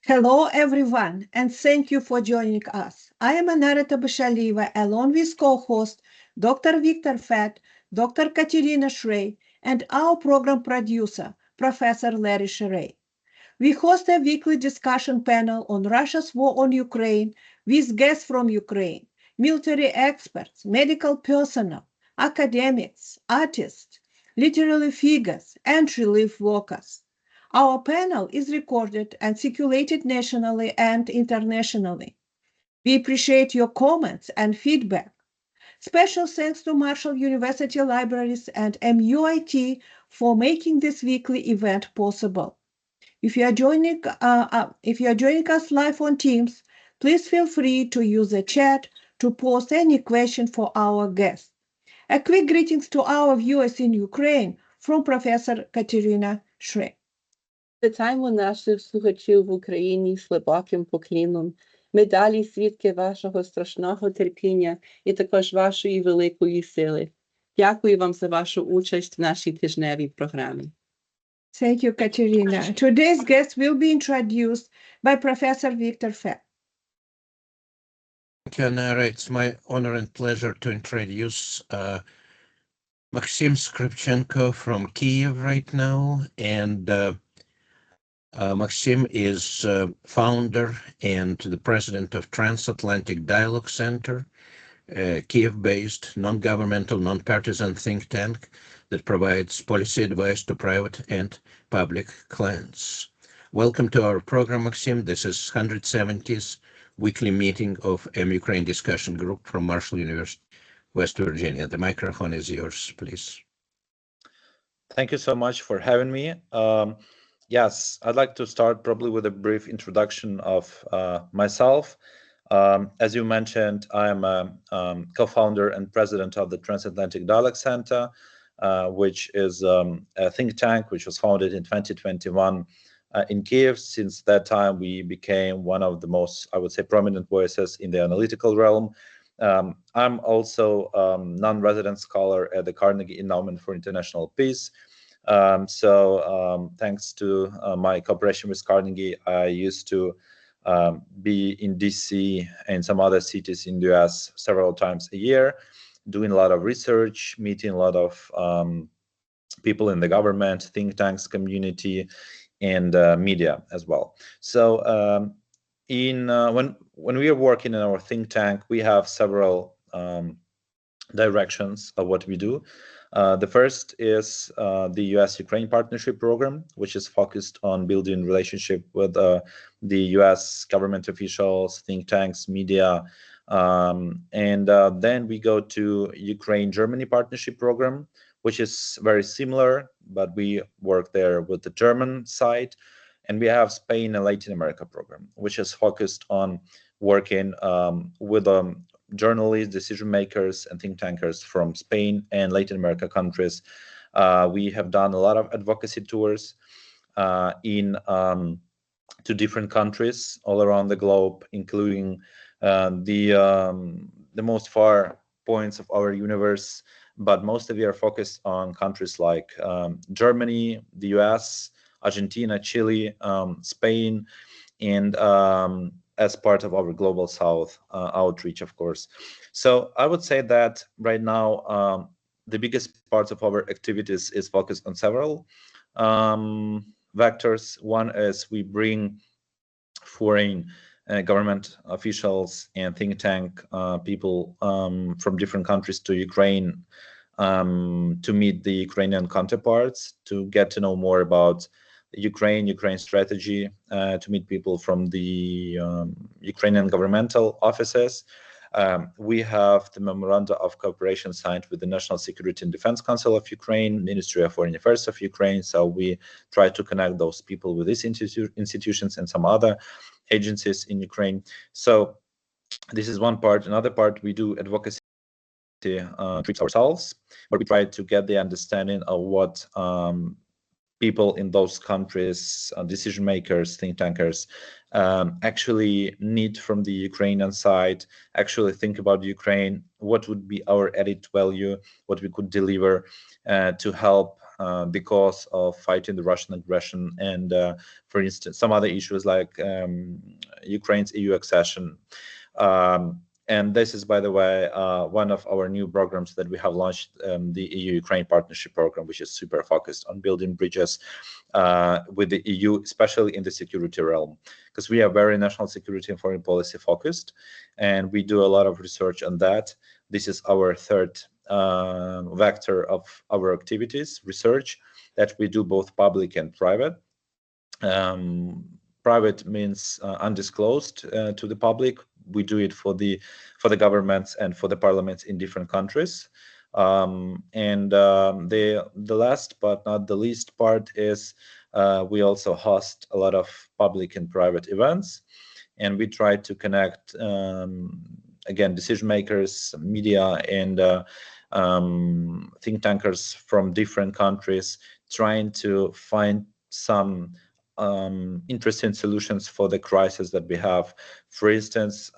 Hello, everyone, and thank you for joining us. I am Anarita Bashaliva, along with co-host Dr. Victor Fett, Dr. Katerina Shrey, and our program producer, Professor Larry Sherey. We host a weekly discussion panel on Russia's war on Ukraine with guests from Ukraine, military experts, medical personnel, academics, artists, literary figures, and relief workers. Our panel is recorded and circulated nationally and internationally. We appreciate your comments and feedback. Special thanks to Marshall University Libraries and MUIT for making this weekly event possible. If you are joining us live on Teams, please feel free to use the chat to post any question for our guests. A quick greetings to our viewers in Ukraine from Professor Katerina Shrey. Вітаємо наших слухачів в Україні з глибоким покліном. Ми далі свідки вашого страшного терпіння і також вашої великої сили. Дякую вам за вашу участь в нашій тижневій програмі. Thank you, Katerina. Today's guest will be introduced by Professor Victor Fett. Thank you, Anara. It's my honor and pleasure to introduce Maksym Skrypchenko from Kyiv right now. And Maksym is founder and the president of Transatlantic Dialogue Center, Kyiv-based, non-governmental, non-partisan think tank that provides policy advice to private and public clients. Welcome to our program, Maksym. This is 170th weekly meeting of MUkraine discussion group from Marshall University, West Virginia. The microphone is yours, please. Thank you so much for having me. Yes, I'd like to start probably with a brief introduction of myself. As you mentioned, I am a co-founder and president of the Transatlantic Dialogue Center, which is a think tank which was founded in 2021 in Kyiv. Since that time, we became one of the most, I would say, prominent voices in the analytical realm. I'm also a non-resident scholar at the Carnegie Endowment for International Peace. Thanks to my cooperation with Carnegie, I used to be in DC and some other cities in the US several times a year, doing a lot of research, meeting a lot of people in the government, think tanks, community, and media as well. So when we are working in our think tank, we have several directions of what we do. The first is the US-Ukraine Partnership Program, which is focused on building relationship with the US government officials, think tanks, media. Then we go to Ukraine-Germany Partnership Program, which is very similar, but we work there with the German side. And we have Spain and Latin America program, which is focused on working with journalists, decision makers, and think tankers from Spain and Latin America countries. We have done a lot of advocacy tours in to different countries all around the globe, including the most far points of our universe. But mostly we are focused on countries like Germany, the US, Argentina, Chile, Spain, and as part of our Global South outreach, of course. So I would say that right now, the biggest part of our activities is focused on several vectors. One is we bring foreign government officials and think tank people from different countries to Ukraine to meet the Ukrainian counterparts, to get to know more about Ukraine strategy, to meet people from the Ukrainian governmental offices. We have the memoranda of cooperation signed with the National Security and Defense Council of Ukraine, Ministry of Foreign Affairs of Ukraine. So we try to connect those people with these institutions and some other agencies in Ukraine. So this is one part. Another part, we do advocacy trips ourselves, where we try to get the understanding of what people in those countries, decision makers, think tankers, actually need from the Ukrainian side, actually think about Ukraine, what would be our added value, what we could deliver to help because of fighting the Russian aggression and, for instance, some other issues like Ukraine's EU accession. And this is, by the way, one of our new programs that we have launched, the EU-Ukraine Partnership Program, which is super focused on building bridges with the EU, especially in the security realm, because we are very national security and foreign policy focused, and we do a lot of research on that. This is our third vector of our activities, research, that we do both public and private. Private means undisclosed to the public. We do it for the governments and for the parliaments in different countries. The last but not the least part is we also host a lot of public and private events, and we try to connect again decision makers, media, and think tankers from different countries, trying to find some interesting solutions for the crisis that we have. For instance,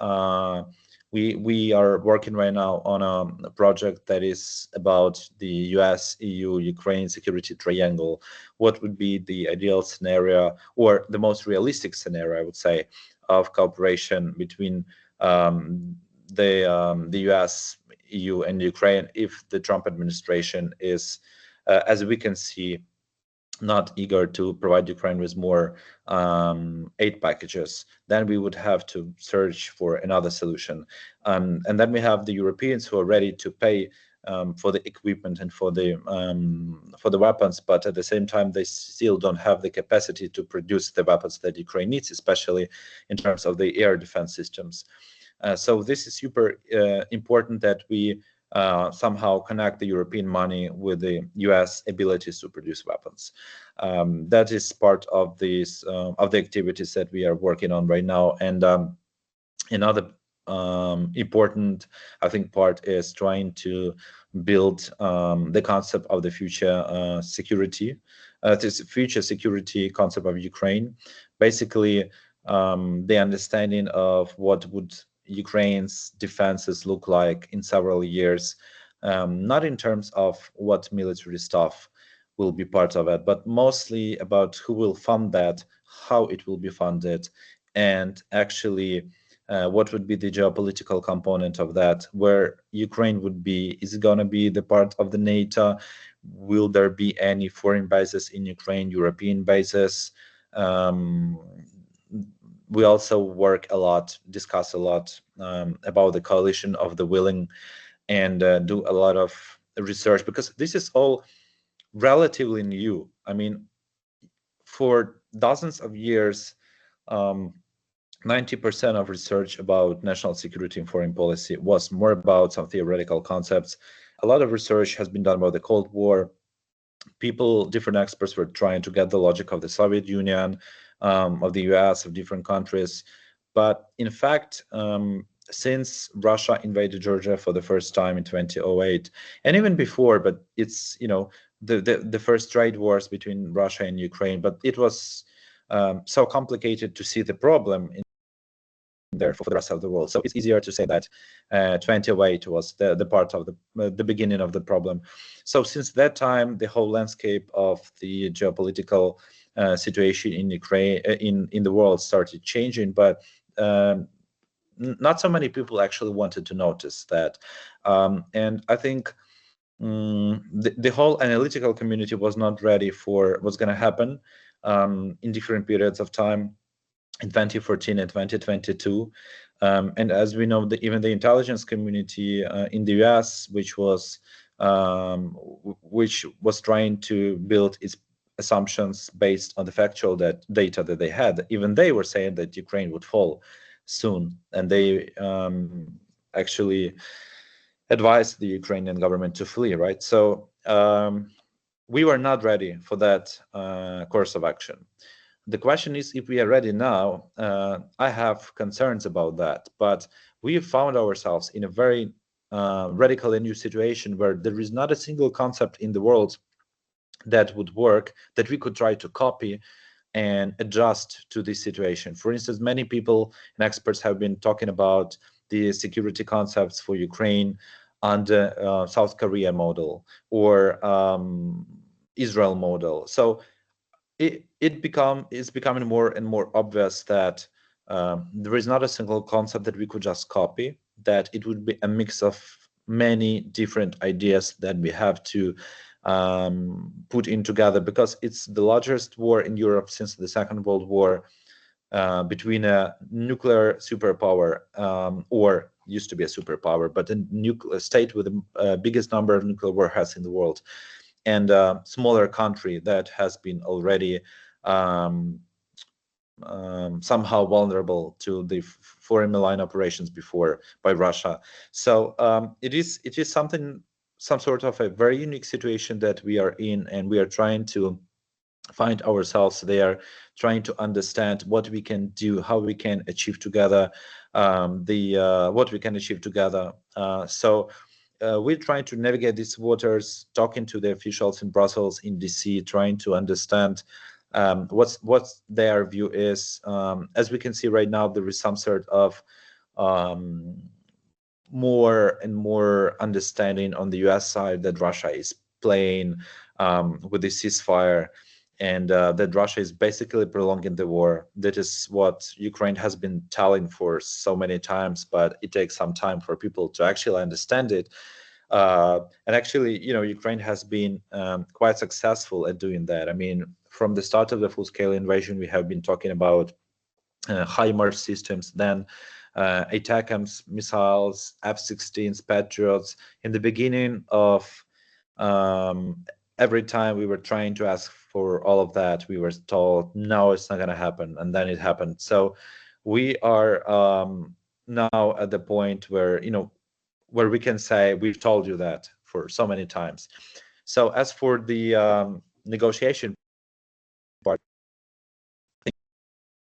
we are working right now on a project that is about the US, EU, Ukraine security triangle. What would be the ideal scenario, or the most realistic scenario, I would say, of cooperation between the US, EU, and Ukraine if the Trump administration is, as we can see, not eager to provide Ukraine with more aid packages. Then we would have to search for another solution. And then we have the Europeans who are ready to pay for the equipment and for the weapons, but at the same time they still don't have the capacity to produce the weapons that Ukraine needs, especially in terms of the air defense systems. So this is super important that we somehow connect the European money with the US abilities to produce weapons. That is part of these of the activities that we are working on right now. And another important, I think, part is trying to build the concept of the future security, this future security concept of Ukraine. Basically, the understanding of what would Ukraine's defenses look like in several years, not in terms of what military stuff will be part of it, but mostly about who will fund that, how it will be funded, and actually what would be the geopolitical component of that, where Ukraine would be. Is it going to be the part of the NATO? Will there be any foreign bases in Ukraine, European bases? We also work a lot, discuss a lot about the coalition of the willing, and do a lot of research, because this is all relatively new. I mean, for dozens of years, 90% of research about national security and foreign policy was more about some theoretical concepts. A lot of research has been done about the Cold War. People, different experts were trying to get the logic of the Soviet Union, of the US, of different countries. But in fact, since Russia invaded Georgia for the first time in 2008, and even before, but it's, you know, the first trade wars between Russia and Ukraine, but it was so complicated to see the problem in there for the rest of the world. So it's easier to say that 2008 was the part of the beginning of the problem. So since that time, the whole landscape of the geopolitical situation in Ukraine, in the world, started changing, but not so many people actually wanted to notice that. And I think the whole analytical community was not ready for what's going to happen in different periods of time in 2014 and 2022. And as we know, even the intelligence community in the US, which was trying to build its assumptions based on the factual data that they had, even they were saying that Ukraine would fall soon, and they actually advised the Ukrainian government to flee, right? So we were not ready for that course of action. The question is if we are ready now. I have concerns about that, but we found ourselves in a very radical and new situation where there is not a single concept in the world that would work, that we could try to copy and adjust to this situation. For instance, many people and experts have been talking about the security concepts for Ukraine under South Korea model, or Israel model. So it's becoming more and more obvious that there is not a single concept that we could just copy, that it would be a mix of many different ideas that we have to put in together, because it's the largest war in Europe since the Second World War, between a nuclear superpower, or used to be a superpower, but a nuclear state with the biggest number of nuclear warheads in the world, and a smaller country that has been already somehow vulnerable to the foreign malign operations before by Russia. So it is some sort of a very unique situation that we are in, and we are trying to find ourselves there, trying to understand what we can do, how we can achieve together, what we can achieve together. So we're trying to navigate these waters, talking to the officials in Brussels, in DC, trying to understand what their view is. As we can see right now, there is some sort of more and more understanding on the US side that Russia is playing with the ceasefire, and that Russia is basically prolonging the war. That is what Ukraine has been telling for so many times, but it takes some time for people to actually understand it. And actually, Ukraine has been quite successful at doing that. I mean, from the start of the full-scale invasion, we have been talking about HIMARS systems, then ATACMS missiles, F-16s, Patriots. In the beginning of every time we were trying to ask for all of that, we were told, no, it's not going to happen. And then it happened. So we are now at the point where, where we can say, we've told you that for so many times. So as for the negotiation part, I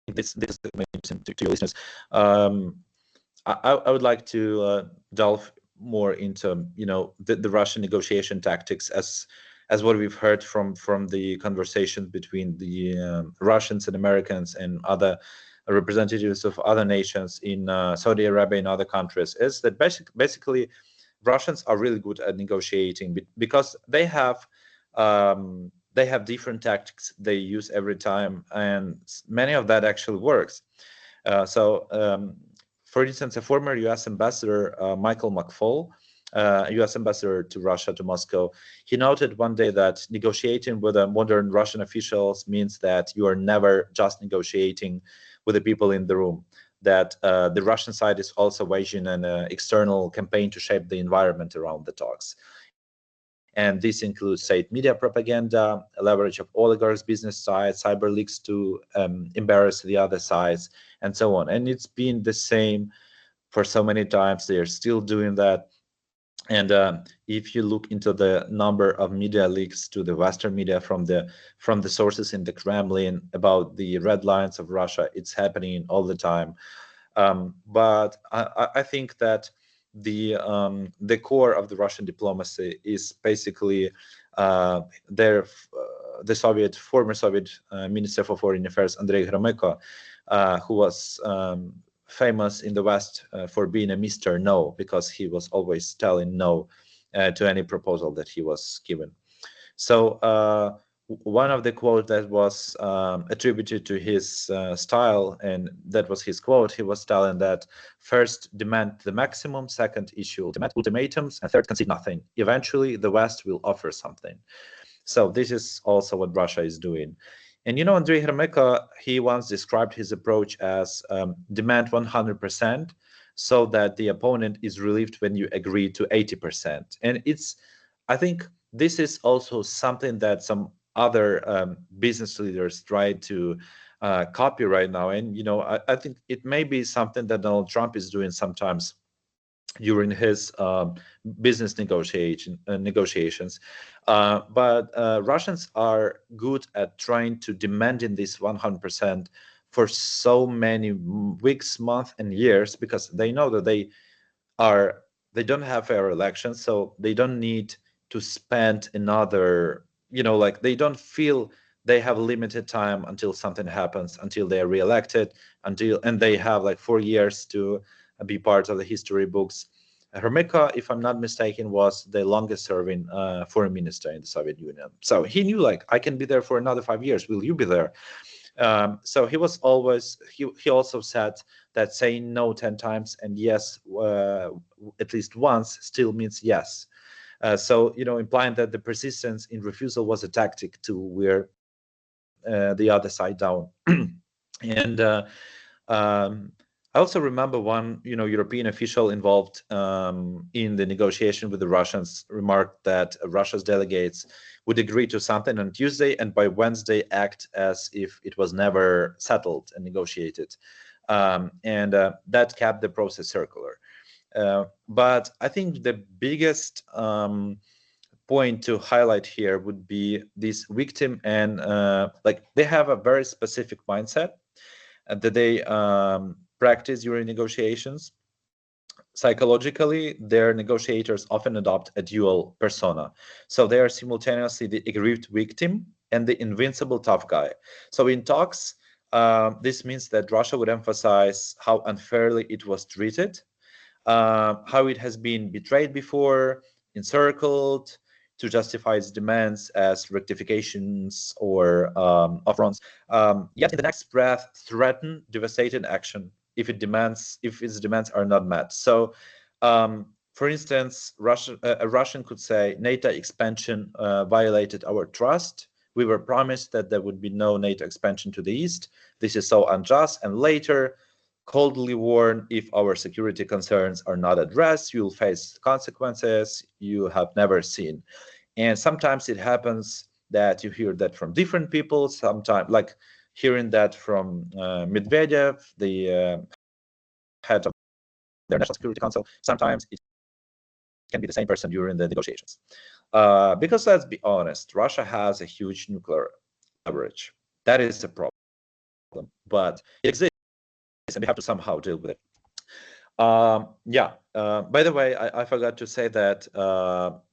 think this is the main thing to your listeners. I would like to delve more into, the Russian negotiation tactics as what we've heard from the conversations between the Russians and Americans and other representatives of other nations in Saudi Arabia and other countries, is that basically Russians are really good at negotiating because they have different tactics they use every time, and many of that actually works. For instance, a former U.S. ambassador, Michael McFaul, U.S. ambassador to Russia, to Moscow, he noted one day that negotiating with modern Russian officials means that you are never just negotiating with the people in the room, that the Russian side is also waging an external campaign to shape the environment around the talks. And this includes state media propaganda, leverage of oligarchs' business sides, cyber leaks to embarrass the other sides, and so on. And it's been the same for so many times. They are still doing that. And if you look into the number of media leaks to the Western media from the sources in the Kremlin about the red lines of Russia, it's happening all the time. But I think that the core of the Russian diplomacy is basically the former Soviet Minister for Foreign Affairs, Andrei Gromyko, who was famous in the West for being a Mr. No, because he was always telling no to any proposal that he was given. So one of the quotes that was attributed to his style, and that was his quote, he was telling that first demand the maximum, second issue ultimatums, and third concede nothing. Eventually the West will offer something. So this is also what Russia is doing. And Andrei Gromyko, he once described his approach as demand 100% so that the opponent is relieved when you agree to 80%. And I think this is also something that some other business leaders try to copy right now. And, I think it may be something that Donald Trump is doing sometimes during his business negotiations. But Russians are good at trying to demand in this 100% for so many weeks, months, and years, because they know that they don't have fair elections, so they don't need to spend another, they don't feel they have limited time until something happens, until they are reelected, and they have 4 years to be part of the history books. Hermika, if I'm not mistaken, was the longest serving foreign minister in the Soviet Union. So he knew, like, I can be there for another 5 years. Will you be there? So he was always, he also said that saying no 10 times and yes at least once still means yes. So, you know, implying that the persistence in refusal was a tactic to wear the other side down. And I also remember one, you know, European official involved in the negotiation with the Russians remarked that Russia's delegates would agree to something on Tuesday and by Wednesday act as if it was never settled and negotiated. And that kept the process circular. But I think the biggest point to highlight here would be this victim and like they have a very specific mindset that they practice during negotiations. Psychologically, their negotiators often adopt a dual persona. So they are simultaneously the aggrieved victim and the invincible tough guy. So in talks, this means that Russia would emphasize how unfairly it was treated, how it has been betrayed before, encircled, to justify its demands as rectifications or affronts. Yet in the next breath, threaten devastating action if its demands are not met. So, for instance, a Russian could say NATO expansion violated our trust. We were promised that there would be no NATO expansion to the east. This is so unjust. And later, coldly warn, if our security concerns are not addressed, you'll face consequences you have never seen. And sometimes it happens that you hear that from different people. Sometimes, like hearing that from Medvedev, the head of their National Security Council. Sometimes it can be the same person during the negotiations. Because let's be honest, Russia has a huge nuclear leverage. That is a problem, but it exists, and we have to somehow deal with it. By the way, I forgot to say that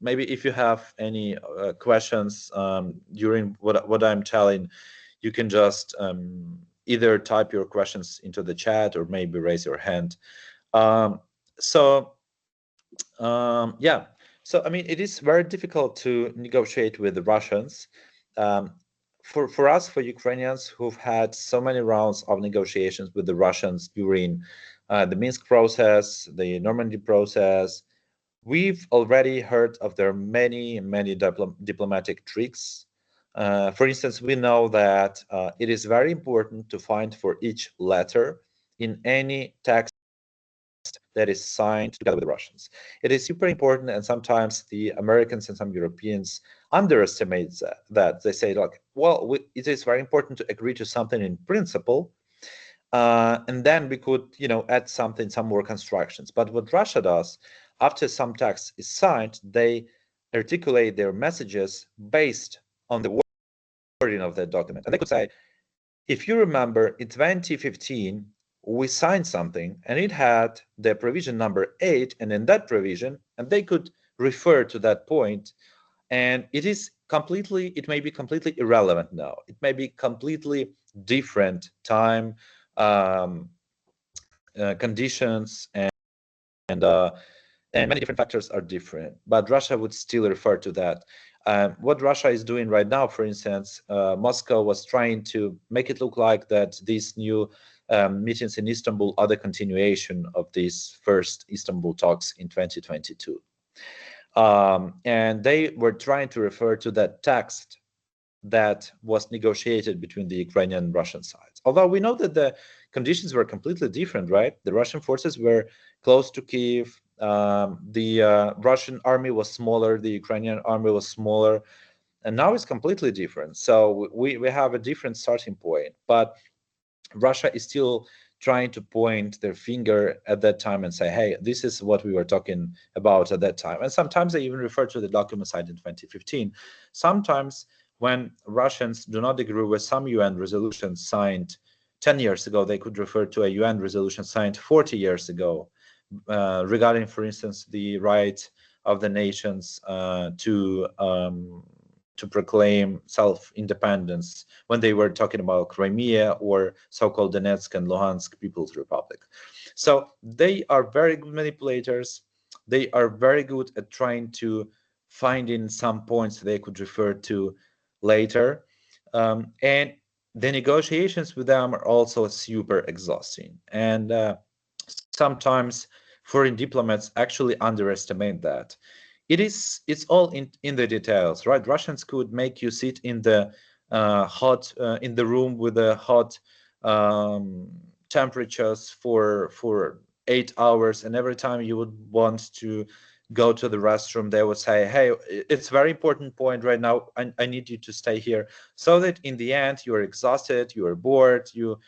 maybe if you have any questions during what I'm telling, you can just either type your questions into the chat or maybe raise your hand. So I mean, it is very difficult to negotiate with the Russians. For us, for Ukrainians who've had so many rounds of negotiations with the Russians during the Minsk process, the Normandy process, we've already heard of their many diplomatic tricks. For instance, we know that it is very important to find for each letter in any text that is signed together with the Russians. It is super important, and sometimes the Americans and some Europeans underestimate that. They say, like, well, it is very important to agree to something in principle, and then we could, you know, add some more constructions. But what Russia does, after some text is signed, they articulate their messages based on the wording of that document. And they could say, if you remember, in 2015, we signed something and it had the provision number 8, and in that provision, and they could refer to that point, and it may be completely irrelevant now. It may be completely different time, conditions, and many different factors are different, but Russia would still refer to that. What Russia is doing right now, for instance, Moscow was trying to make it look like that these new meetings in Istanbul are the continuation of these first Istanbul talks in 2022. And they were trying to refer to that text that was negotiated between the Ukrainian and Russian sides. Although we know that the conditions were completely different, right? The Russian forces were close to Kyiv. The Russian army was smaller. The Ukrainian army was smaller. And now it's completely different. So we have a different starting point. But Russia is still trying to point their finger at that time and say, hey, this is what we were talking about at that time. And sometimes they even refer to the document signed in 2015. Sometimes when Russians do not agree with some UN resolution signed 10 years ago, they could refer to a UN resolution signed 40 years ago regarding, for instance, the right of the nations to proclaim self-independence when they were talking about Crimea or so-called Donetsk and Luhansk People's Republic. So they are very good manipulators. they are very good at trying to find in some points they could refer to later. And the negotiations with them are also super exhausting. And sometimes foreign diplomats actually underestimate that. It's all in the details, right? Russians could make you sit in the in the room with the hot temperatures for 8 hours, and every time you would want to go to the restroom, they would say, hey, it's a very important point right now, I need you to stay here, so that in the end you're exhausted, you're bored, you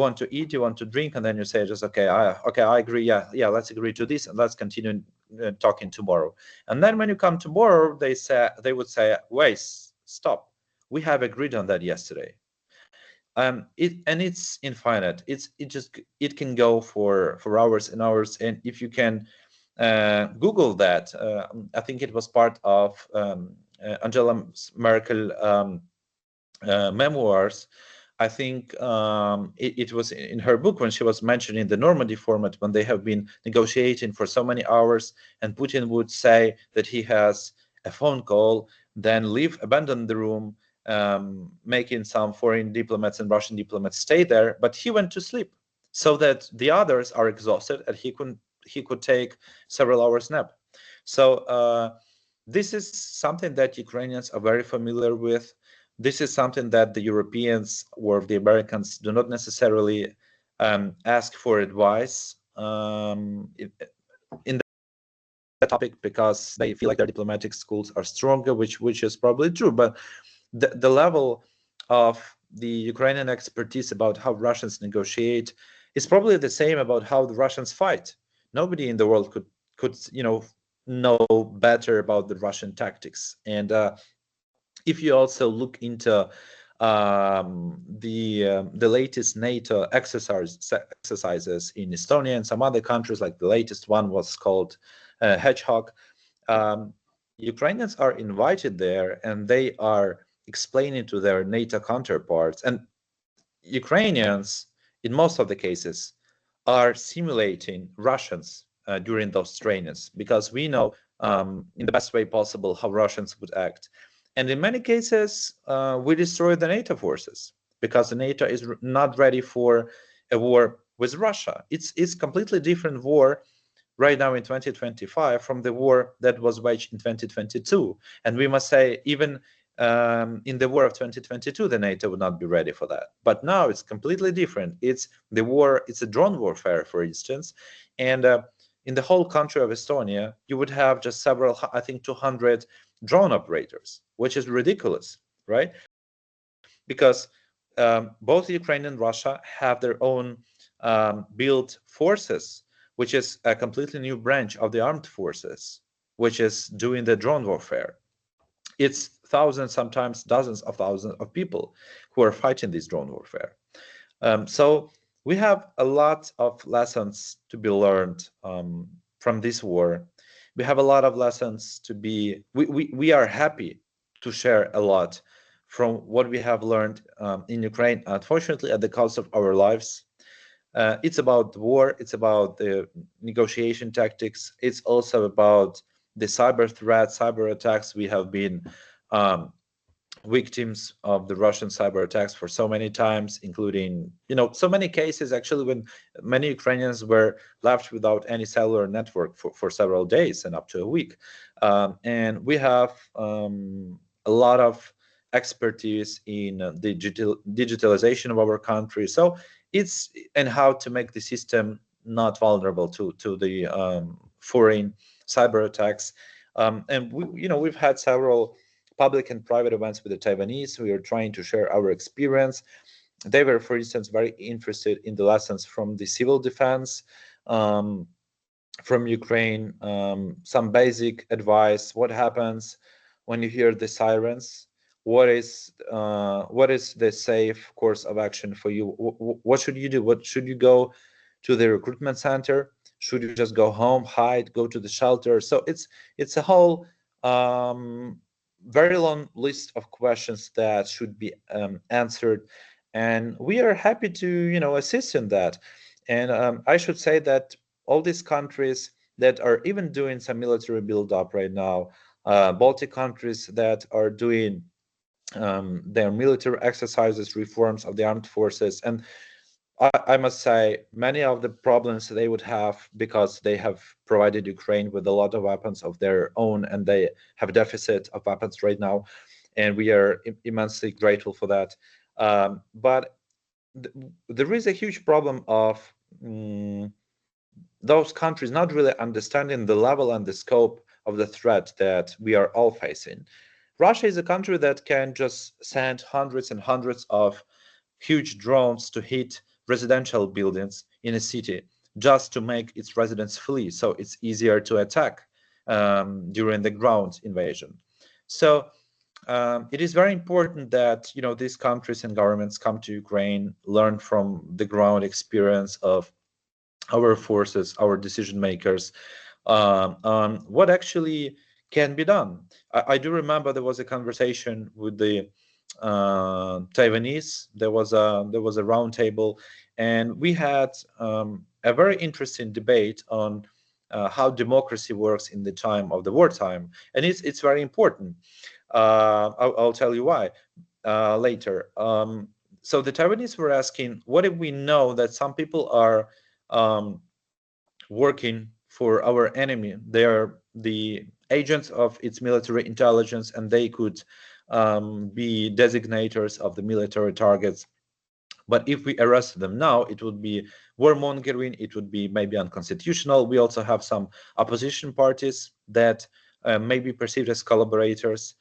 want to eat, you want to drink, and then you say just okay, I agree, yeah, let's agree to this, and let's continue talking tomorrow. And then when you come tomorrow, they would say, wait, stop, we have agreed on that yesterday. It's infinite. It can go for hours and hours. And if you can Google that, I think it was part of Angela Merkel memoirs. I think it was in her book when she was mentioning the Normandy format, when they have been negotiating for so many hours, and Putin would say that he has a phone call, then leave, abandon the room, making some foreign diplomats and Russian diplomats stay there, but he went to sleep so that the others are exhausted and he could take several hours nap. So this is something that Ukrainians are very familiar with. This is something that the Europeans or the Americans do not necessarily ask for advice in that topic, because they feel like their diplomatic schools are stronger, which is probably true. But the level of the Ukrainian expertise about how Russians negotiate is probably the same about how the Russians fight. Nobody in the world could know better about the Russian tactics. And if you also look into the latest NATO exercises in Estonia and some other countries, like the latest one was called Hedgehog, Ukrainians are invited there, and they are explaining to their NATO counterparts, and Ukrainians in most of the cases are simulating Russians during those trainings, because we know in the best way possible how Russians would act. And in many cases we destroy the NATO forces, because the NATO is not ready for a war with Russia. It's completely different war right now in 2025 from the war that was waged in 2022. And we must say, even in the war of 2022, the NATO would not be ready for that. But now it's completely different. It's the war, it's a drone warfare, for instance. And in the whole country of Estonia, you would have just several, I think 200 drone operators, which is ridiculous, right? Because both Ukraine and Russia have their own built forces, which is a completely new branch of the armed forces, which is doing the drone warfare. It's thousands, sometimes dozens of thousands of people who are fighting this drone warfare. So we have a lot of lessons to be learned from this war. We have a lot of lessons to be, we are happy to share a lot from what we have learned in Ukraine, unfortunately at the cost of our lives. It's about the war, it's about the negotiation tactics, it's also about the cyber threats, cyber attacks. We have been victims of the Russian cyber attacks for so many times, including, so many cases actually when many Ukrainians were left without any cellular network for several days and up to a week. And we have a lot of expertise in the digitalization of our country. So and how to make the system not vulnerable to the foreign cyber attacks. And we've had several public and private events with the Taiwanese. We are trying to share our experience. They were, for instance, very interested in the lessons from the civil defense from Ukraine, some basic advice. What happens when you hear the sirens? What is the safe course of action for you? What should you do? What should you go to the recruitment center? Should you just go home, hide, go to the shelter? So it's a whole very long list of questions that should be answered, and we are happy to assist in that. And I should say that all these countries that are even doing some military build-up right now, Baltic countries that are doing their military exercises, reforms of the armed forces. And I must say, many of the problems they would have, because they have provided Ukraine with a lot of weapons of their own, and they have a deficit of weapons right now, and we are immensely grateful for that. But there is a huge problem of those countries not really understanding the level and the scope of the threat that we are all facing. Russia is a country that can just send hundreds and hundreds of huge drones to hit residential buildings in a city just to make its residents flee, so it's easier to attack during the ground invasion. So it is very important that these countries and governments come to Ukraine, learn from the ground experience of our forces, our decision makers, on what actually can be done. I do remember there was a conversation with the Taiwanese. There was a round table, and we had a very interesting debate on how democracy works in the time of the wartime, and it's very important. I'll tell you why later. So the Taiwanese were asking, what if we know that some people are working for our enemy? They are the agents of its military intelligence, and they could be designators of the military targets. But if we arrest them now, it would be warmongering, it would be maybe unconstitutional. We also have some opposition parties that may be perceived as collaborators.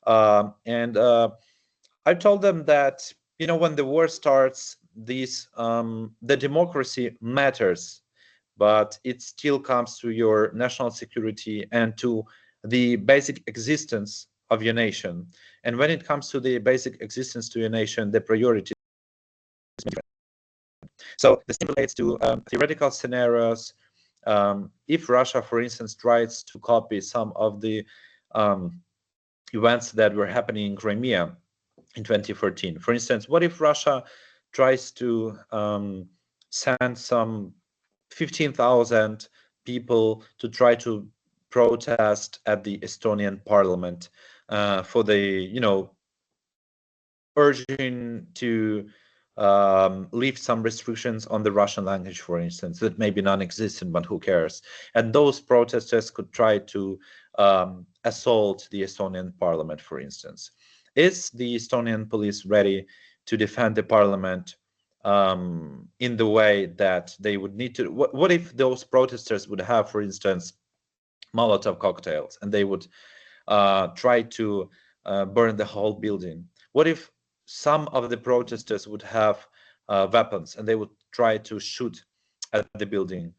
And I told them that, when the war starts, the democracy matters, but it still comes to your national security and to the basic existence of your nation. And when it comes to the basic existence to your nation, the priority is different. So this relates to theoretical scenarios. If Russia, for instance, tries to copy some of the events that were happening in Crimea in 2014, for instance, what if Russia tries to send some 15,000 people to try to protest at the Estonian parliament for the, urging to lift some restrictions on the Russian language, for instance, that may be non-existent, but who cares? And those protesters could try to assault the Estonian parliament, for instance. Is the Estonian police ready to defend the parliament in the way that they would need to? What if those protesters would have, for instance, Molotov cocktails, and they would try to burn the whole building? What if some of the protesters would have weapons and they would try to shoot at the building?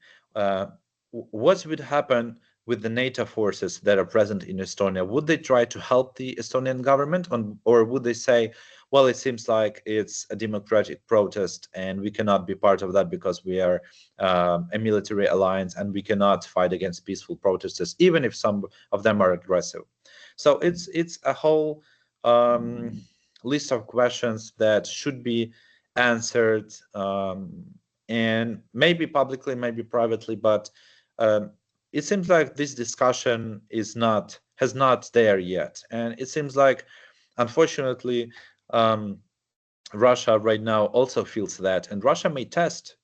What would happen with the NATO forces that are present in Estonia? Would they try to help the Estonian government, or would they say, well, it seems like it's a democratic protest and we cannot be part of that because we are a military alliance and we cannot fight against peaceful protesters, even if some of them are aggressive? So it's a whole list of questions that should be answered, and maybe publicly, maybe privately, but it seems like this discussion has not there yet. And it seems like, unfortunately, Russia right now also feels that, and Russia may test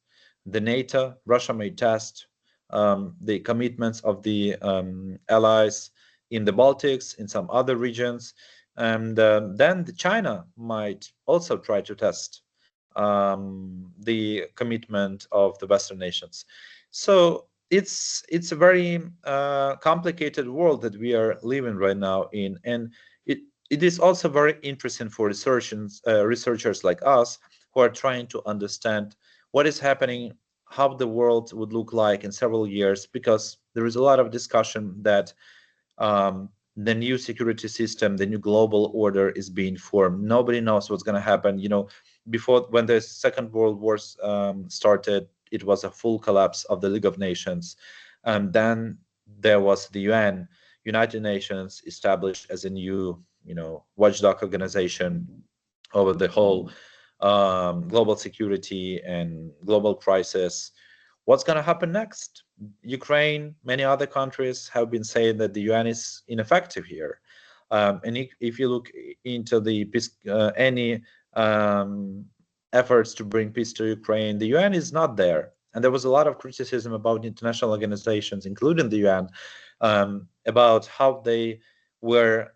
the NATO, Russia may test the commitments of the allies in the Baltics, in some other regions, and then China might also try to test the commitment of the Western nations. So it's a very complicated world that we are living right now in, and it is also very interesting for researchers like us who are trying to understand what is happening, how the world would look like in several years, because there is a lot of discussion that the new security system, the new global order is being formed. Nobody knows what's going to happen. Before, when the Second World War started, it was a full collapse of the League of Nations. And then there was the UN, United Nations, established as a new, watchdog organization over the whole global security and global crisis. What's going to happen next? Ukraine, many other countries have been saying that the UN is ineffective here. And if you look into the peace, any efforts to bring peace to Ukraine, the UN is not there. And there was a lot of criticism about international organizations, including the UN, about how they were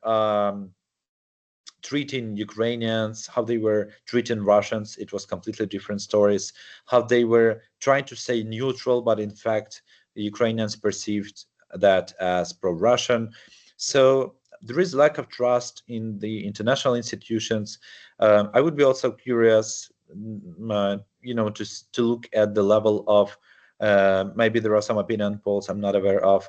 treating Ukrainians, how they were treating Russians. It was completely different stories. How they were trying to stay neutral, but in fact, the Ukrainians perceived that as pro-Russian. So there is lack of trust in the international institutions. I would be also curious, to look at the level of, maybe there are some opinion polls I'm not aware of,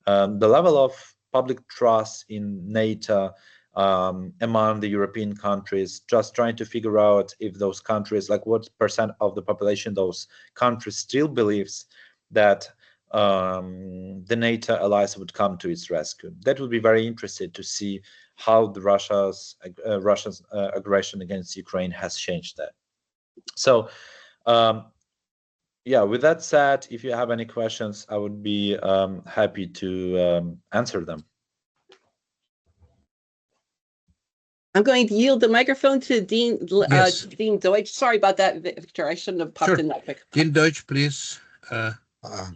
the level of public trust in NATO among the European countries, just trying to figure out if those countries, like what percent of the population those countries still believes that the NATO allies would come to its rescue. That would be very interesting to see how the Russia's aggression against Ukraine has changed that. So, yeah, with that said, if you have any questions, I would be happy to answer them. I'm going to yield the microphone to Dean Yes. Dean Deutsch. Sorry about that, Victor. I shouldn't have popped Sure. in that quick. Dean Deutsch, please.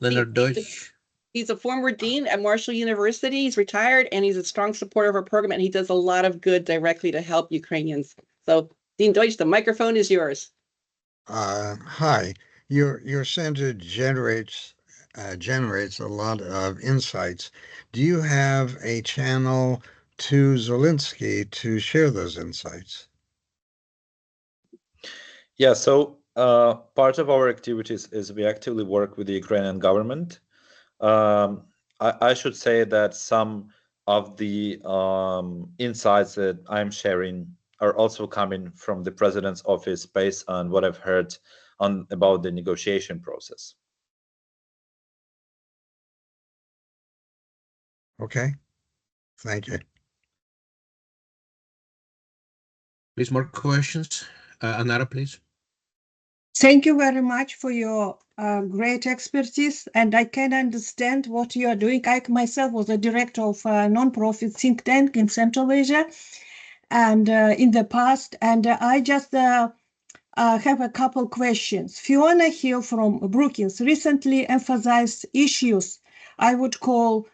Leonard Deutsch. He's a former dean at Marshall University. He's retired, and he's a strong supporter of our program, and he does a lot of good directly to help Ukrainians. So, Dean Deutsch, the microphone is yours. Hi. Your center generates a lot of insights. Do you have a channel to Zelensky to share those insights? Yeah, so part of our activities is we actively work with the Ukrainian government. I should say that some of the insights that I'm sharing are also coming from the president's office based on what I've heard about the negotiation process. Okay. Thank you. Please, more questions? Anara, please. Thank you very much for your great expertise, and I can understand what you are doing. I myself was a director of a non-profit think tank in Central Asia, and in the past, and I just have a couple questions. Fiona Hill from Brookings recently emphasized issues I would call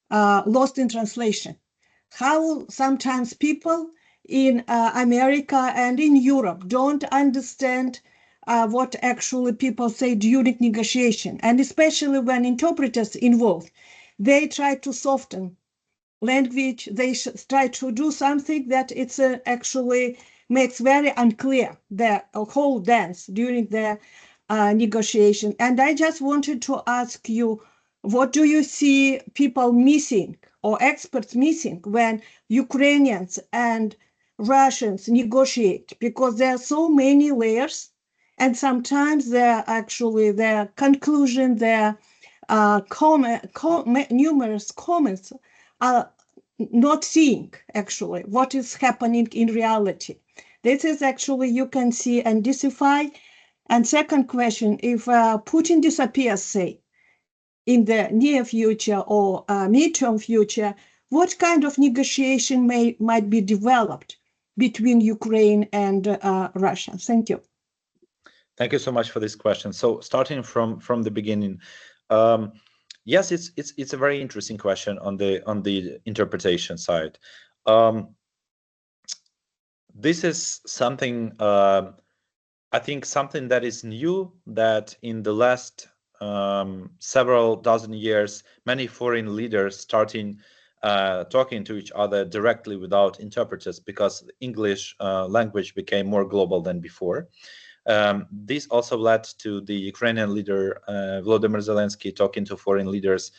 lost in translation. How sometimes people in America and in Europe don't understand what actually people say during negotiation, and especially when interpreters involved, they try to soften language, they try to do something that it's actually makes very unclear the whole dance during the negotiation. And I just wanted to ask you, what do you see people missing or experts missing when Ukrainians and Russians negotiate? Because there are so many layers, and sometimes their conclusion, their numerous comments are not seeing actually what is happening in reality. This is actually you can see and decipher. And second question, if Putin disappears, say, in the near future or midterm future, what kind of negotiation might be developed between Ukraine and Russia? Thank you. Thank you so much for this question. So starting from the beginning, yes, it's a very interesting question on the interpretation side. This is something I think something that is new, that in the last several dozen years, many foreign leaders starting talking to each other directly without interpreters, because English language became more global than before. This also led to the Ukrainian leader Volodymyr Zelensky talking to foreign leaders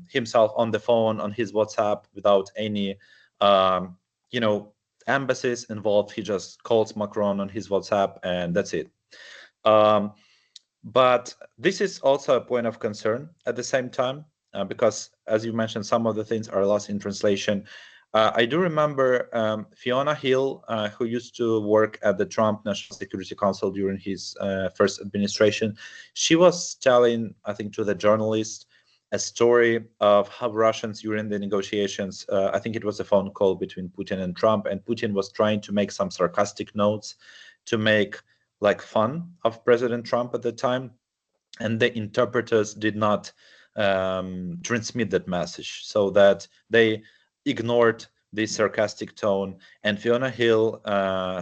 himself on the phone, on his WhatsApp, without any embassies involved. He just calls Macron on his WhatsApp, and that's it. But this is also a point of concern at the same time, because, as you mentioned, some of the things are lost in translation. I do remember Fiona Hill, who used to work at the Trump National Security Council during his first administration. She was telling, I think, to the journalist a story of how Russians during the negotiations, I think it was a phone call between Putin and Trump, and Putin was trying to make some sarcastic notes to make like fun of President Trump at the time, and the interpreters did not transmit that message, so that they ignored this sarcastic tone. And Fiona Hill,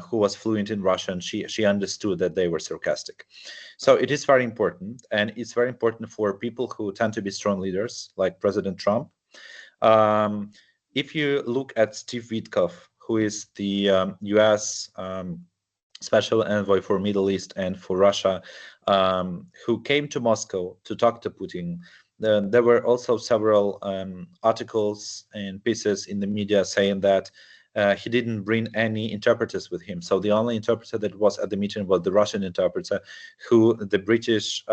who was fluent in Russian, she understood that they were sarcastic. So it is very important, and it's very important for people who tend to be strong leaders like President Trump. If you look at Steve Witkoff, who is the US Special Envoy for Middle East and for Russia, who came to Moscow to talk to Putin, there were also several articles and pieces in the media saying that he didn't bring any interpreters with him. So the only interpreter that was at the meeting was the Russian interpreter, who the British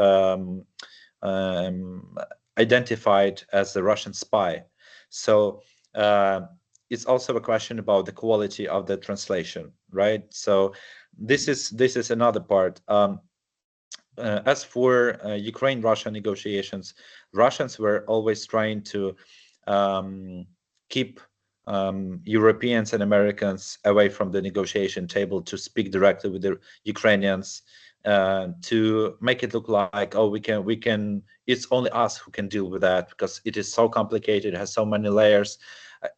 identified as the Russian spy. So it's also a question about the quality of the translation, right? So this is another part. As for Ukraine-Russia negotiations, Russians were always trying to keep Europeans and Americans away from the negotiation table, to speak directly with the Ukrainians, to make it look like, oh, we can, it's only us who can deal with that, because it is so complicated, it has so many layers.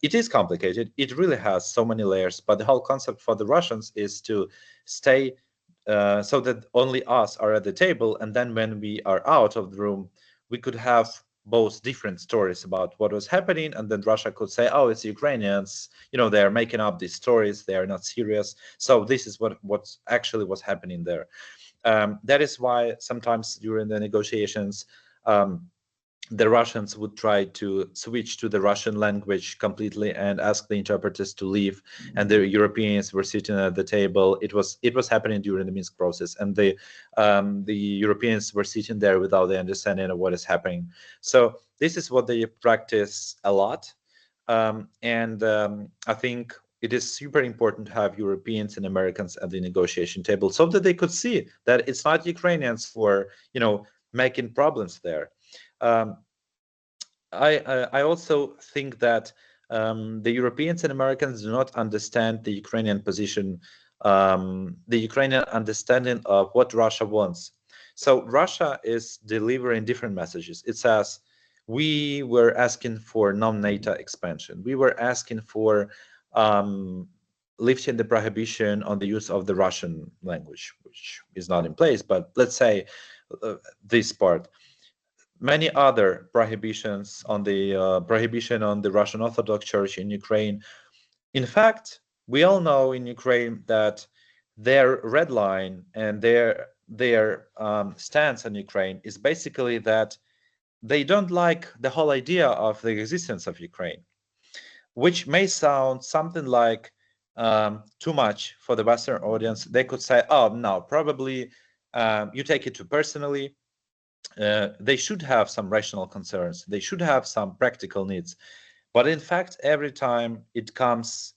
It is complicated, it really has so many layers, but the whole concept for the Russians is to stay so that only us are at the table, and then when we are out of the room, we could have both different stories about what was happening, and then Russia could say, oh, it's Ukrainians, you know, they're making up these stories, they are not serious. So this is what actually was happening there. That is why sometimes during the negotiations, the Russians would try to switch to the Russian language completely and ask the interpreters to leave, and the Europeans were sitting at the table. It was happening during the Minsk process, and the Europeans were sitting there without the understanding of what is happening. So this is what they practice a lot, and I think it is super important to have Europeans and Americans at the negotiation table, so that they could see that it's not Ukrainians who are, you know, making problems there. I also think that the Europeans and Americans do not understand the Ukrainian position, the Ukrainian understanding of what Russia wants. So Russia is delivering different messages. It says, we were asking for non-NATO expansion. We were asking for lifting the prohibition on the use of the Russian language, which is not in place, but let's say this part. Many other prohibitions on the prohibition on the Russian Orthodox Church in Ukraine. In fact, we all know in Ukraine that their red line and their stance on Ukraine is basically that they don't like the whole idea of the existence of Ukraine, which may sound something like too much for the Western audience. They could say, oh, no, probably you take it too personally. They should have some rational concerns. They should have some practical needs. But in fact, every time it comes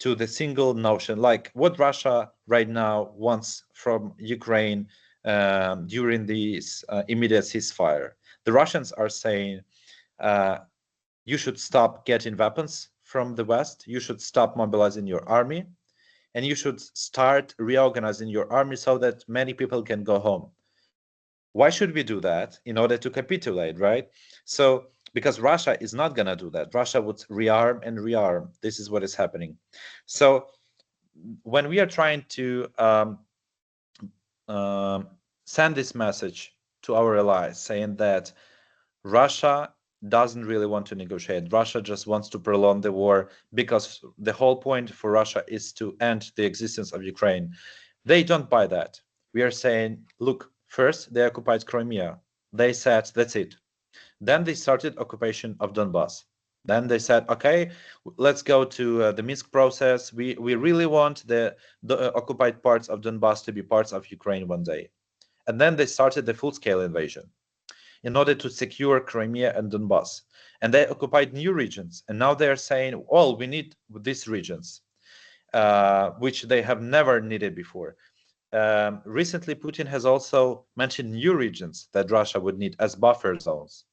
to the single notion, like what Russia right now wants from Ukraine during this immediate ceasefire, the Russians are saying, you should stop getting weapons from the West, you should stop mobilizing your army, and you should start reorganizing your army so that many people can go home. Why should we do that? In order to capitulate, right? So, because Russia is not going to do that. Russia would rearm and rearm. This is what is happening. So, when we are trying to send this message to our allies, saying that Russia doesn't really want to negotiate, Russia just wants to prolong the war because the whole point for Russia is to end the existence of Ukraine, they don't buy that. We are saying, look, first, they occupied Crimea. They said, that's it. Then they started occupation of Donbass. Then they said, okay, let's go to the Minsk process. We really want the occupied parts of Donbass to be parts of Ukraine one day. And then they started the full-scale invasion. in order to secure Crimea and Donbass. And they occupied new regions. And now they're saying, oh, we need these regions, which they have never needed before. Recently, Putin has also mentioned new regions that Russia would need as buffer zones.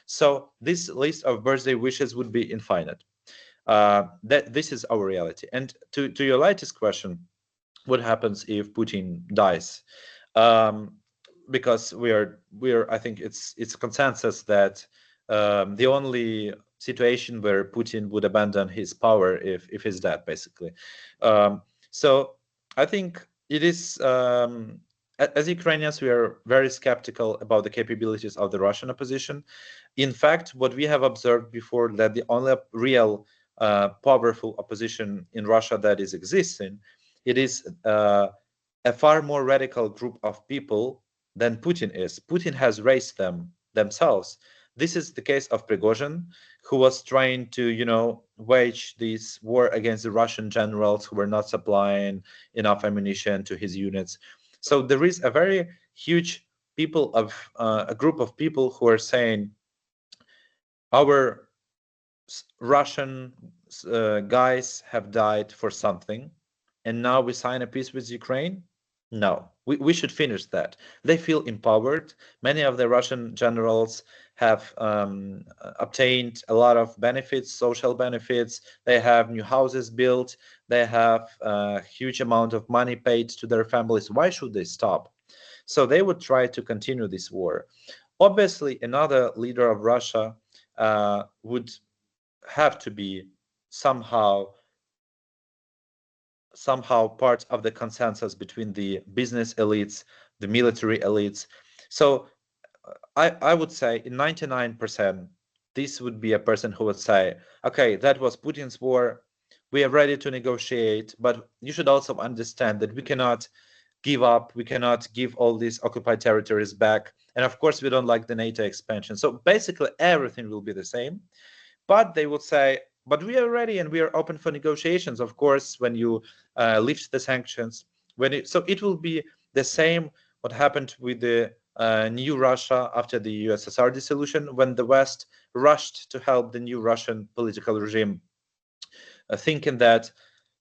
So this list of birthday wishes would be infinite. This is our reality. And to your latest question, what happens if Putin dies? Because we're I think it's a consensus that the only situation where Putin would abandon his power if he's dead, basically. So I think it is, as Ukrainians, we are very skeptical about the capabilities of the Russian opposition. In fact, what we have observed before, that the only real powerful opposition in Russia that is existing, it is a far more radical group of people than Putin is. Putin has raised themselves. This is the case of Prigozhin, who was trying to, wage this war against the Russian generals who were not supplying enough ammunition to his units. So there is a very huge a group of people who are saying, our Russian guys have died for something, and now we sign a peace with Ukraine? No, we should finish that. They feel empowered. Many of the Russian generals have obtained a lot of benefits, social benefits. They have new houses built. They have a huge amount of money paid to their families. Why should they stop? So they would try to continue this war. Obviously, another leader of Russia would have to be somehow part of the consensus between the business elites, the military elites. So I would say in 99%, this would be a person who would say, okay, that was Putin's war. We are ready to negotiate, but you should also understand that we cannot give up. We cannot give all these occupied territories back. And of course, we don't like the NATO expansion. So basically, everything will be the same. But they would say, but we are ready and we are open for negotiations, of course, when you lift the sanctions. So it will be the same what happened with the new Russia after the USSR dissolution, when the West rushed to help the new Russian political regime, thinking that,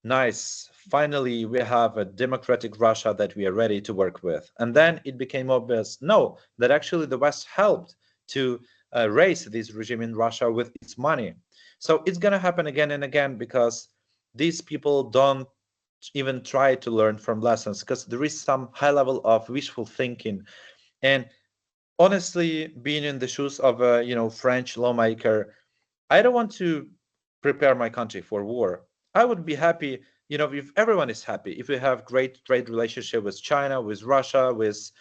nice, finally we have a democratic Russia that we are ready to work with. And then it became obvious, no, that actually the West helped to raise this regime in Russia with its money. So it's going to happen again and again, because these people don't even try to learn from lessons, because there is some high level of wishful thinking. And honestly, being in the shoes of a French lawmaker, I don't want to prepare my country for war. I would be happy, if everyone is happy, if we have great trade relationship with China, with Russia, with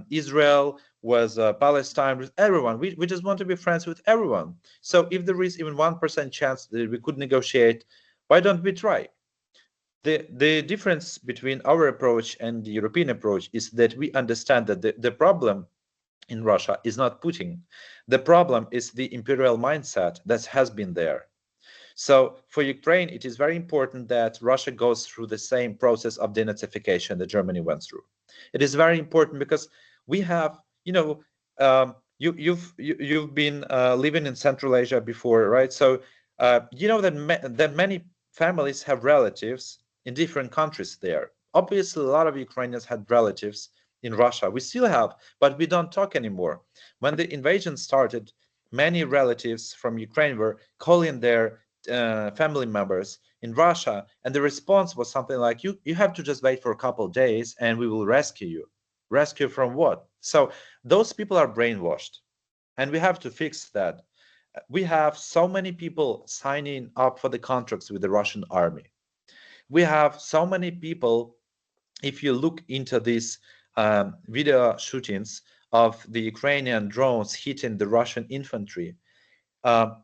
Israel, with Palestine, with everyone. We just want to be friends with everyone. So if there is even 1% chance that we could negotiate, why don't we try? The difference between our approach and the European approach is that we understand that the problem in Russia is not Putin. The problem is the imperial mindset that has been there. So for Ukraine, it is very important that Russia goes through the same process of denazification that Germany went through. It is very important because we have, you've been living in Central Asia before, right? So that many families have relatives in different countries there. Obviously, a lot of Ukrainians had relatives in Russia. We still have, but we don't talk anymore. When the invasion started, many relatives from Ukraine were calling their family members in Russia, and the response was something like, you have to just wait for a couple of days and we will rescue you. Rescue from what? So those people are brainwashed, and we have to fix that. We have so many people signing up for the contracts with the Russian army. We have so many people, if you look into these video shootings of the Ukrainian drones hitting the Russian infantry,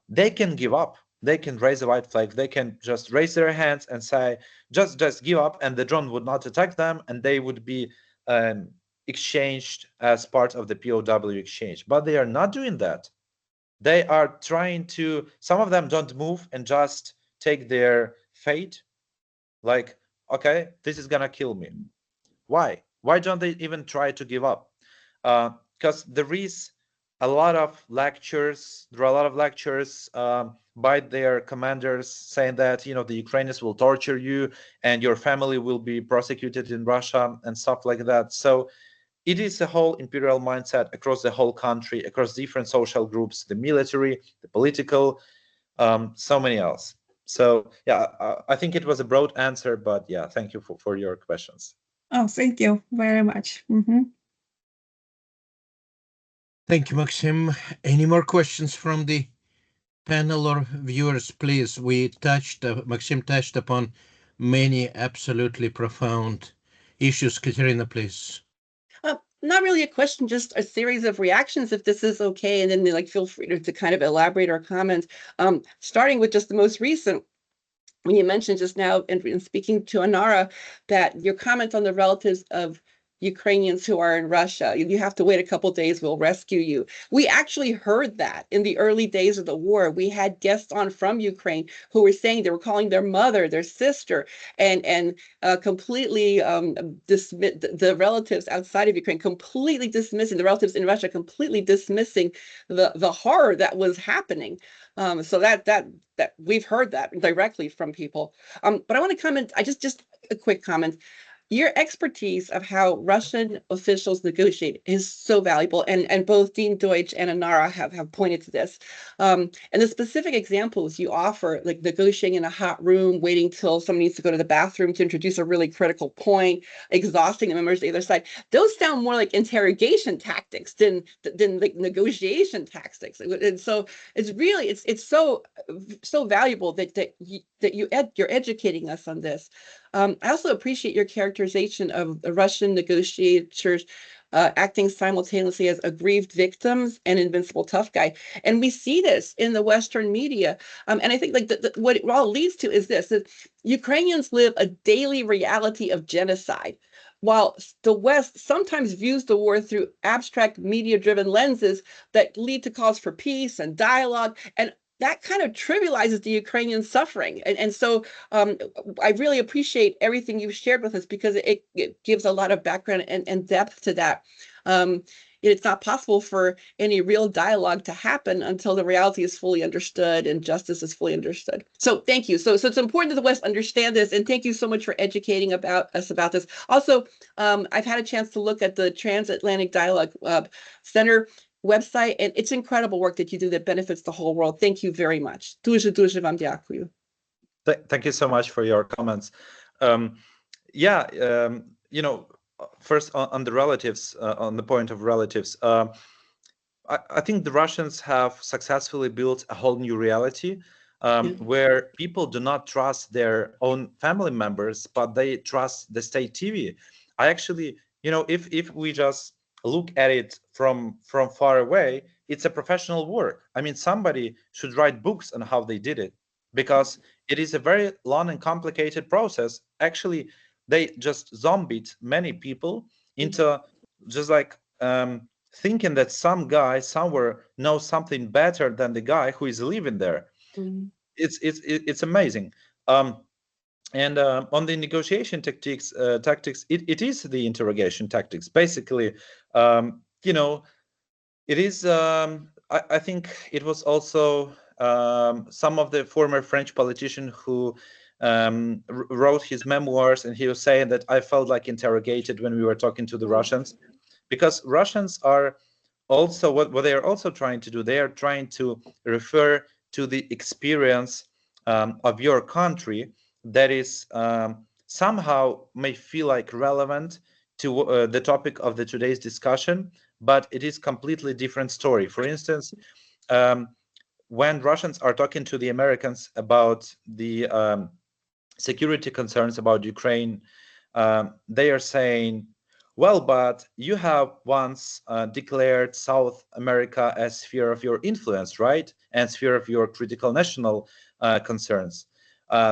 they can give up. They can raise a white flag. They can just raise their hands and say, just give up, and the drone would not attack them, and they would be exchanged as part of the POW exchange. But they are not doing that. They are trying to, some of them don't move and just take their fate, like, okay, this is gonna kill me. Why don't they even try to give up? Because there is a lot of lectures. There are a lot of lectures by their commanders saying that, you know, the Ukrainians will torture you and your family will be prosecuted in Russia and stuff like that. So it is a whole imperial mindset across the whole country, across different social groups, the military, the political, so many else. So yeah, I think it was a broad answer, but yeah, thank you for your questions. Oh, thank you very much. Thank you, Maksym. Any more questions from the panel or viewers, please? Maksym touched upon many absolutely profound issues. Katerina, please. Not really a question, just a series of reactions, if this is okay, and then like feel free to kind of elaborate or comment. Starting with just the most recent, when you mentioned just now in speaking to Anara, that your comment on the relatives of Ukrainians who are in Russia, you have to wait a couple days, we'll rescue you. We actually heard that in the early days of the war. We had guests on from Ukraine who were saying they were calling their mother, their sister, and completely dismiss the relatives outside of Ukraine, completely dismissing the relatives in Russia, completely dismissing the horror that was happening. So that we've heard that directly from people. But I want to comment, just a quick comment. Your expertise of how Russian officials negotiate is so valuable, and both Dean Deutsch and Anara have pointed to this. And the specific examples you offer, like negotiating in a hot room, waiting till someone needs to go to the bathroom to introduce a really critical point, exhausting the members of the other side, those sound more like interrogation tactics than like negotiation tactics. And so it's really it's so valuable that you're educating us on this. I also appreciate your characterization of the Russian negotiators acting simultaneously as aggrieved victims and invincible tough guy. And we see this in the Western media. And I think like what it all leads to is this, that Ukrainians live a daily reality of genocide, while the West sometimes views the war through abstract media-driven lenses that lead to calls for peace and dialogue, and that kind of trivializes the Ukrainian suffering. And so I really appreciate everything you've shared with us, because it gives a lot of background and depth to that. It's not possible for any real dialogue to happen until the reality is fully understood and justice is fully understood. So thank you. So it's important that the West understand this, and thank you so much for educating us about this. Also, I've had a chance to look at the Transatlantic Dialogue Center website, and it's incredible work that you do that benefits the whole world. Thank you very much. Дуже вам дякую. Thank you so much for your comments. You know, first on the relatives, on the point of relatives, I think the Russians have successfully built a whole new reality where people do not trust their own family members, but they trust the state TV. I actually, you know, if we just look at it from far away, it's a professional work. I mean, somebody should write books on how they did it, because it is a very long and complicated process. Actually, they just zombied many people into just like thinking that some guy somewhere knows something better than the guy who is living there. It's amazing. And on the negotiation tactics, it is the interrogation tactics. Basically, you know, it is. I think it was also some of the former French politician who wrote his memoirs, and he was saying that I felt like interrogated when we were talking to the Russians, because Russians are also what they are also trying to do. They are trying to refer to the experience of your country that is somehow may feel like relevant to the topic of the today's discussion, but it is completely different story. For instance, when Russians are talking to the Americans about the security concerns about Ukraine, they are saying, well, but you have once declared South America as sphere of your influence, right? And sphere of your critical national concerns.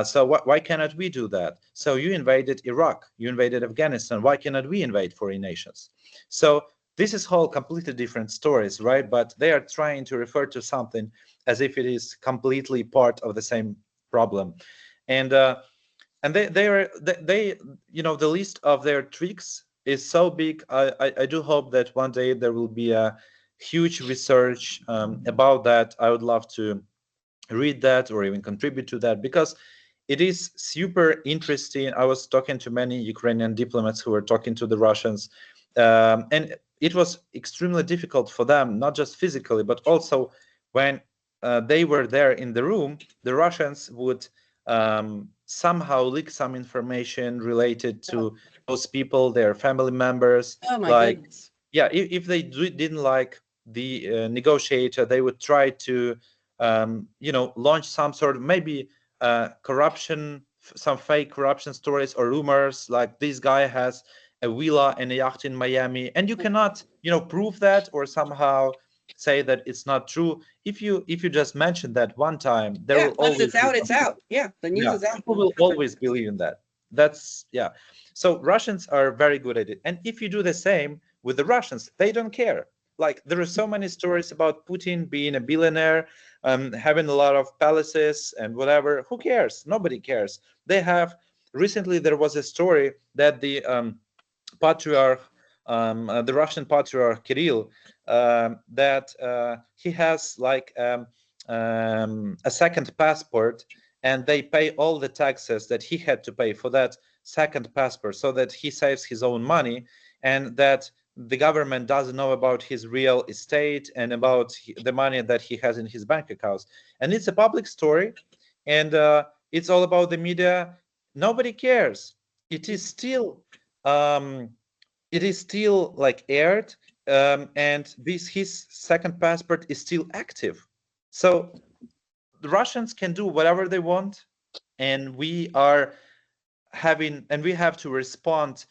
So why cannot we do that? So you invaded Iraq, you invaded Afghanistan. Why cannot we invade foreign nations? So this is whole completely different stories, right? But they are trying to refer to something as if it is completely part of the same problem. And they you know, the list of their tricks is so big. I do hope that one day there will be a huge research about that. I would love to read that or even contribute to that, because it is super interesting. I was talking to many Ukrainian diplomats who were talking to the Russians, and it was extremely difficult for them, not just physically, but also when they were there in the room, the Russians would somehow leak some information related to those people, their family members. Oh my goodness. Yeah, if they didn't like the negotiator, they would try to launch some sort of maybe corruption, some fake corruption stories or rumors, like this guy has a villa and a yacht in Miami, and you cannot prove that or somehow say that it's not true. If you just mention that one time, there will once always it's out, it's out. Yeah, the news is out. People will always believe in that. That's so Russians are very good at it, and if you do the same with the Russians, they don't care. Like, there are so many stories about Putin being a billionaire, having a lot of palaces and whatever. Who cares? Nobody cares. Recently there was a story that the patriarch, the Russian patriarch Kirill, that he has like a second passport, and they pay all the taxes that he had to pay for that second passport, so that he saves his own money, and that the government doesn't know about his real estate and about the money that he has in his bank accounts. And it's a public story, and it's all about the media. Nobody cares. It is still like aired, and his second passport is still active. So the Russians can do whatever they want, and we have to respond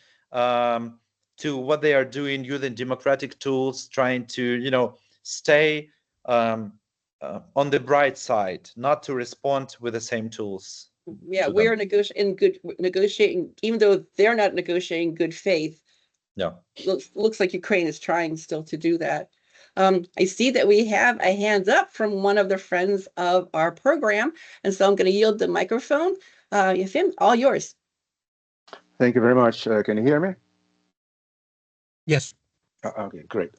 to what they are doing, using democratic tools, trying to stay on the bright side, not to respond with the same tools. Yeah, we are negotiating, even though they're not negotiating good faith. Yeah, looks like Ukraine is trying still to do that. I see that we have a hands up from one of the friends of our program, and so I'm going to yield the microphone. Yefim, all yours. Thank you very much. Can you hear me? Yes. Okay, great.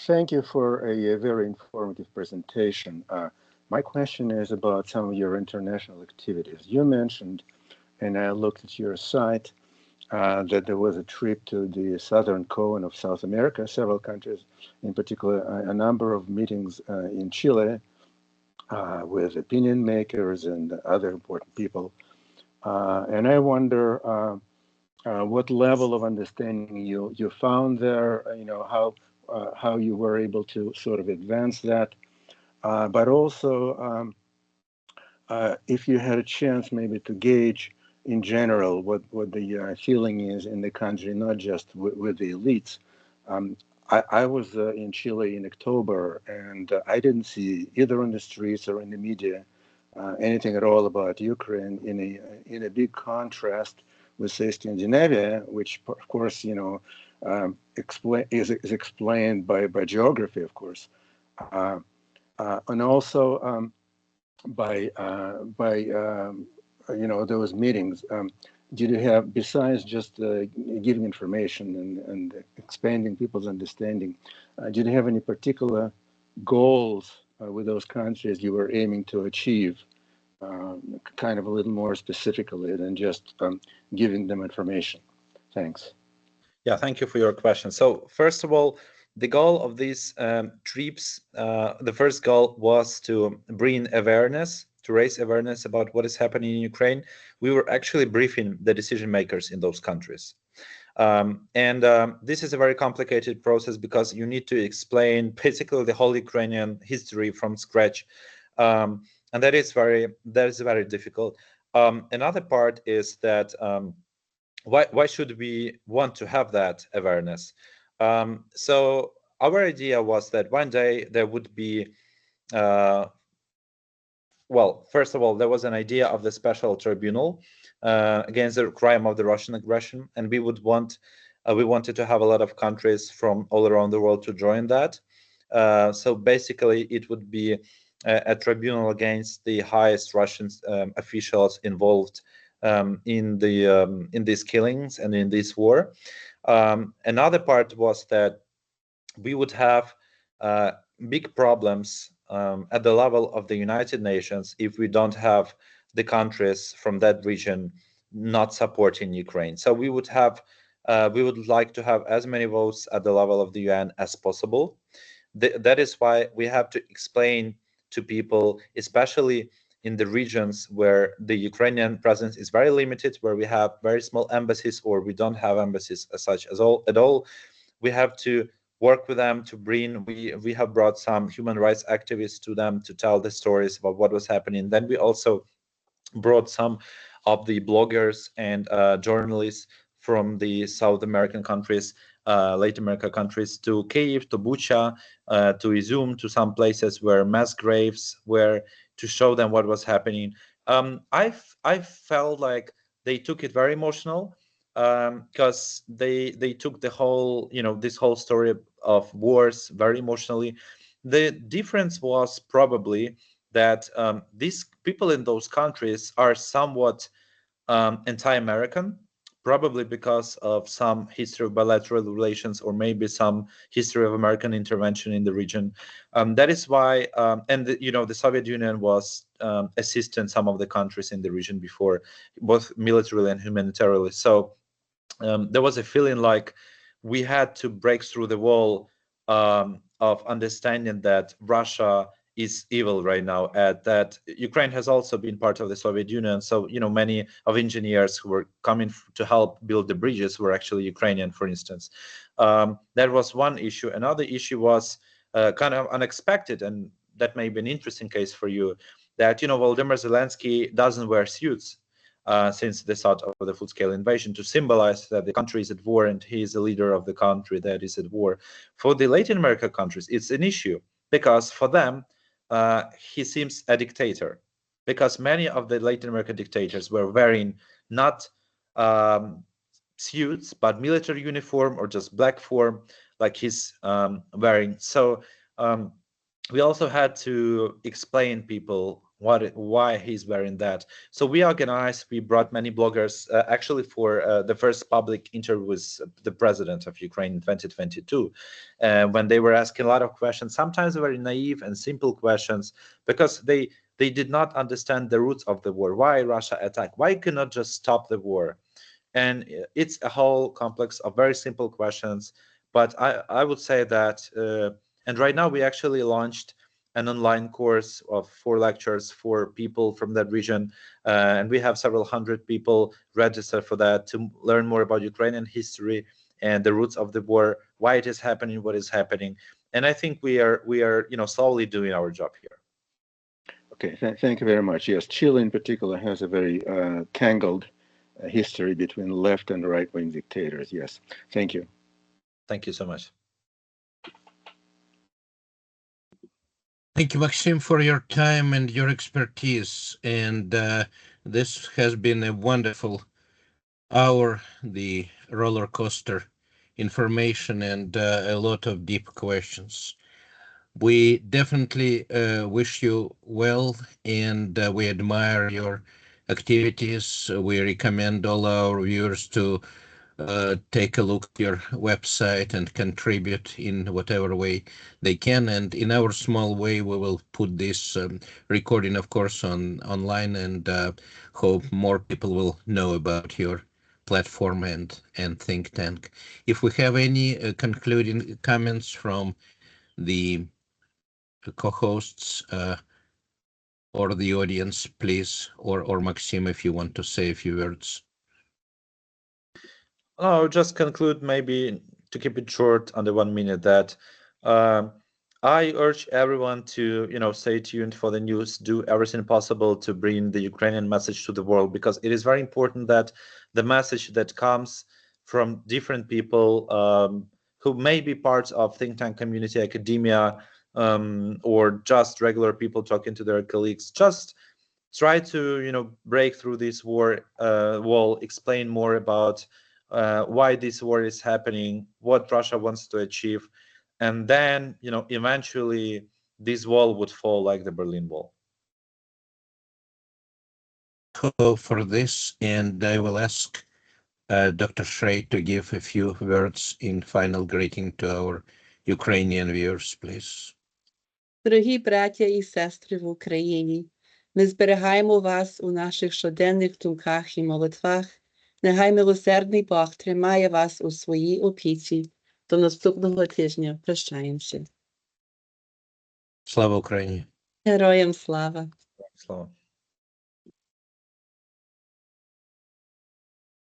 Thank you for a very informative presentation. My question is about some of your international activities. You mentioned, and I looked at your site, that there was a trip to the southern cone of South America, several countries, in particular a number of meetings in Chile with opinion makers and other important people. And I wonder what level of understanding you found there, how you were able to sort of advance that, but also if you had a chance maybe to gauge in general what the feeling is in the country, not just with the elites. I was in Chile in October, and I didn't see either on the streets or in the media anything at all about Ukraine, in a big contrast with, say, Scandinavia, which of course is explained by geography, of course, and also by those meetings. Did you have, besides just giving information and expanding people's understanding, did you have any particular goals with those countries you were aiming to achieve, kind of a little more specifically than just giving them information? Thanks. Yeah, thank you for your question. So first of all, the goal of these trips, the first goal was to bring awareness, to raise awareness about what is happening in Ukraine. We were actually briefing the decision makers in those countries. This is a very complicated process because you need to explain basically the whole Ukrainian history from scratch. And that is very difficult. Another part is that why should we want to have that awareness? So our idea was that one day there would be, well, first of all, there was an idea of the special tribunal against the crime of the Russian aggression, and we wanted to have a lot of countries from all around the world to join that. So basically, it would be a tribunal against the highest Russian officials involved in these killings and in this war. Another part was that we would have big problems at the level of the United Nations if we don't have the countries from that region not supporting Ukraine. So we would like to have as many votes at the level of the UN as possible. That is why we have to explain to people, especially in the regions where the Ukrainian presence is very limited, where we have very small embassies or we don't have embassies as such at all. We have to work with them to bring, we have brought some human rights activists to them to tell the stories about what was happening. Then we also brought some of the bloggers and journalists from the South American countries, Latin America countries, to Kyiv, to Bucha, to Izum, to some places where mass graves were, to show them what was happening. I felt like they took it very emotional, because they took the whole, this whole story of wars very emotionally. The difference was probably that these people in those countries are somewhat anti-American, probably because of some history of bilateral relations or maybe some history of American intervention in the region. That is why, the Soviet Union was assisting some of the countries in the region before, both militarily and humanitarily. So there was a feeling like we had to break through the wall of understanding that Russia is evil right now, and that Ukraine has also been part of the Soviet Union. So, many of engineers who were coming to help build the bridges were actually Ukrainian, for instance. That was one issue. Another issue was kind of unexpected, and that may be an interesting case for you, that, Volodymyr Zelensky doesn't wear suits since the start of the full-scale invasion, to symbolize that the country is at war and he is the leader of the country that is at war. For the Latin America countries, it's an issue, because for them, he seems a dictator, because many of the Latin American dictators were wearing not suits, but military uniform or just black form, like he's wearing. So we also had to explain people why he's wearing that. So we organized, we brought many bloggers, actually for the first public interview with the president of Ukraine in 2022, when they were asking a lot of questions, sometimes very naive and simple questions, because they did not understand the roots of the war. Why Russia attacked? Why cannot just stop the war? And it's a whole complex of very simple questions. But I would say that, and right now we actually launched an online course of 4 lectures for people from that region. And we have several hundred people registered for that, to learn more about Ukrainian history and the roots of the war, why it is happening, what is happening. And I think we are slowly doing our job here. Okay, thank you very much. Yes, Chile in particular has a very tangled history between left and right-wing dictators. Yes, thank you. Thank you so much. Thank you, Maksym, for your time and your expertise. And this has been a wonderful hour, the roller coaster information and a lot of deep questions. We definitely wish you well, and we admire your activities. We recommend all our viewers to take a look at your website and contribute in whatever way they can. And in our small way, we will put this recording, of course, online, and hope more people will know about your platform and think tank. If we have any concluding comments from the co-hosts or the audience, please, or Maksym, if you want to say a few words. I'll just conclude, maybe to keep it short, under 1 minute, that I urge everyone to, stay tuned for the news, do everything possible to bring the Ukrainian message to the world, because it is very important that the message that comes from different people who may be part of think tank community, academia, or just regular people talking to their colleagues, just try to, break through this wall, explain more about why this war is happening, what Russia wants to achieve, and then, eventually this wall would fall like the Berlin Wall. For this, and I will ask Dr. Shrey to give a few words in final greeting to our Ukrainian viewers, please. Дорогі браття і сестри в Україні, ми зберігаємо вас у наших щоденних думках і молитвах. Нехай милосердний Бог тримає вас у своїй опіці. До наступного тижня. Прощаємося. Слава Україні! Героям слава! Слава.